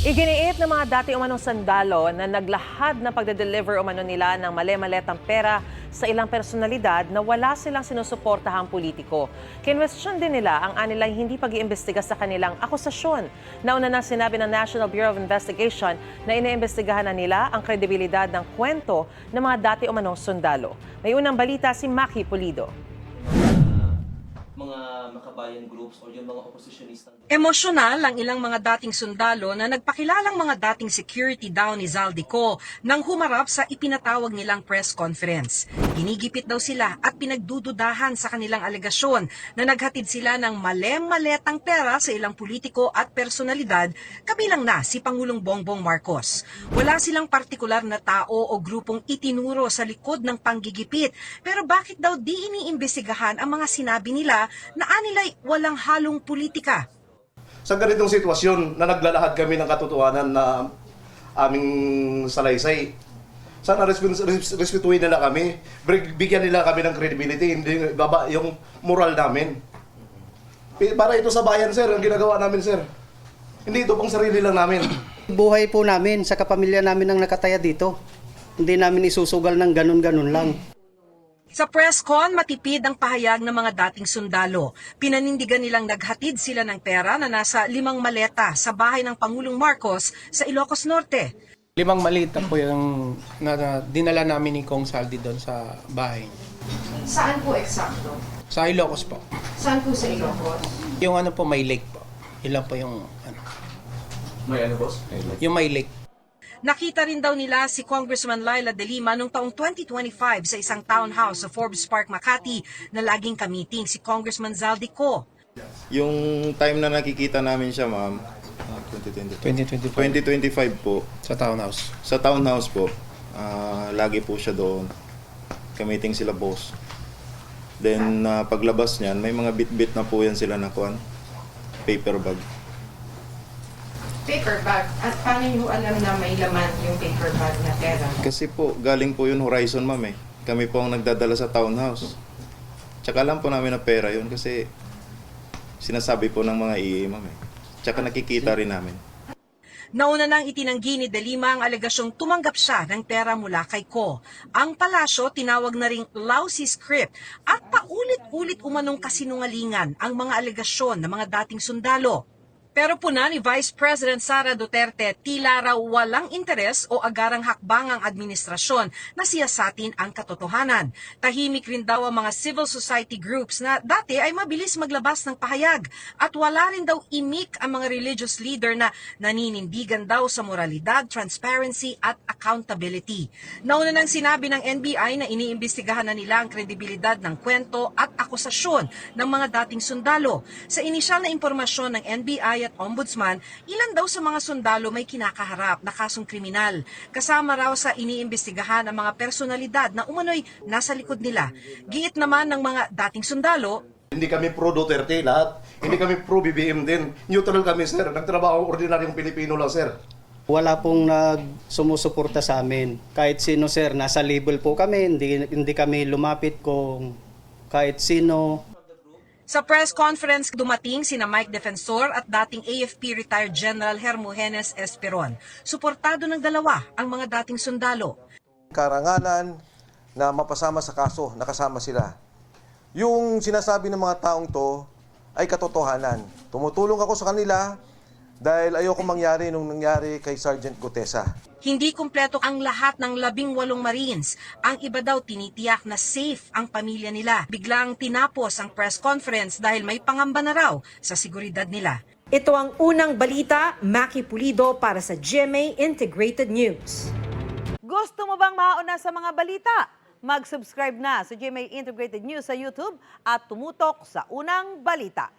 Iginiit ng mga dati umanong sundalo na naglahad ng pagde-deliver umano nila ng mali-maletang pera sa ilang personalidad na wala silang sinusuportahang politiko. Kinwestiyon din nila ang anilang hindi pag-iimbestiga sa kanilang akusasyon. Nauna na sinabi ng National Bureau of Investigation na iniimbestigahan na nila ang kredibilidad ng kwento ng mga dati umanong sundalo. May unang balita si Maki Pulido. Mga makabayan groups o yung mga oppositionista. Emosyonal ang ilang mga dating sundalo na nagpakilalang mga dating security daw ni Zaldico nang humarap sa ipinatawag nilang press conference. Ginigipit daw sila at pinagdududahan sa kanilang alegasyon na naghatid sila ng mali-maletang pera sa ilang politiko at personalidad, kabilang na si Pangulong Bongbong Marcos. Wala silang partikular na tao o grupong itinuro sa likod ng panggigipit, pero bakit daw di iniimbestigahan ang mga sinabi nila na anilay walang halong politika? Sa ganitong sitwasyon na naglalahad kami ng katotohanan na aming salaysay, sana respetuhin nila kami, bigyan nila kami ng credibility, hindi baba yung moral namin. Para ito sa bayan, sir, ang ginagawa namin, sir. Hindi ito pang sarili lang namin. Buhay po namin, sa kapamilya namin ang nakataya dito. Hindi namin isusugal ng ganun-ganun lang. Sa press con, matipid ang pahayag ng mga dating sundalo. Pinanindigan nilang naghatid sila ng pera na nasa 5 maleta sa bahay ng Pangulong Marcos sa Ilocos Norte. 5 maleta po yung dinala namin ni Kong Saldi doon sa bahay. Saan po eksakto? Sa Ilocos po. Saan po sa Ilocos? Yung ano po, may lake po. Ilan po yung ano. May ano, boss? Yung may lake. Nakita rin daw nila si Congressman Laila De Lima noong taong 2025 sa isang townhouse sa Forbes Park, Makati na laging kamiting si Congressman Zaldico. Yung time na nakikita namin siya, ma'am, 2025 2025 po, sa townhouse. sa townhouse po, lagi po siya doon. Kamiting sila boss. Then, paglabas niyan, may mga bit-bit na po yan sila na kuwan, paper bag. Paper bag. At paano nyo alam na may laman yung paper bag na pera? Kasi po, galing po yun Horizon, ma'am eh. Kami po ang nagdadala sa townhouse. Tsaka alam po namin na pera yun kasi sinasabi po ng mga EA, ma'am eh. Tsaka nakikita rin namin. Nauna nang itinanggi ni De Lima ang alegasyong tumanggap siya ng pera mula kay Ko. Ang palasyo tinawag na ring lousy script at paulit-ulit umanong kasinungalingan ang mga alegasyon ng mga dating sundalo. Pero puna ni Vice President Sara Duterte, tila raw walang interes o agarang hakbang ang administrasyon na siyasatin ang katotohanan. Tahimik rin daw ang mga civil society groups na dati ay mabilis maglabas ng pahayag at wala rin daw imik ang mga religious leader na naninindigan daw sa moralidad, transparency at accountability. Nauna nang sinabi ng NBI na iniimbestigahan na nila ang kredibilidad ng kwento at akusasyon ng mga dating sundalo. Sa inisyal na impormasyon ng NBI at Ombudsman, ilan daw sa mga sundalo may kinakaharap na kasong kriminal. Kasama raw sa iniimbestigahan ang mga personalidad na umano'y nasa likod nila. Giit naman ng mga dating sundalo, Hindi kami pro Duterte lahat. Hindi kami pro BBM din. Neutral kami, sir. Nagtrabaho ordinaryong Pilipino lang, sir. Wala pong sumusuporta sa amin. Kahit sino, sir, nasa label po kami. Hindi kami lumapit kung kahit sino. sa press conference dumating sina Mike Defensor at dating AFP retired General Hermogenes Esperon. Suportado ng dalawa ang mga dating sundalo. Karangalan na mapasama sa kaso, nakasama sila. Yung sinasabi ng mga taong to ay katotohanan. Tumutulong ako sa kanila dahil ayoko mangyari nung nangyari kay Sergeant Gutesa. Hindi kumpleto ang lahat ng 18 Marines. Ang iba daw tinitiyak na safe ang pamilya nila. Biglang tinapos ang press conference dahil may pangamba na raw sa seguridad nila. Ito ang unang balita, Maki Pulido para sa GMA Integrated News. Gusto mo bang mauna sa mga balita? Mag-subscribe na sa GMA Integrated News sa YouTube at tumutok sa unang balita.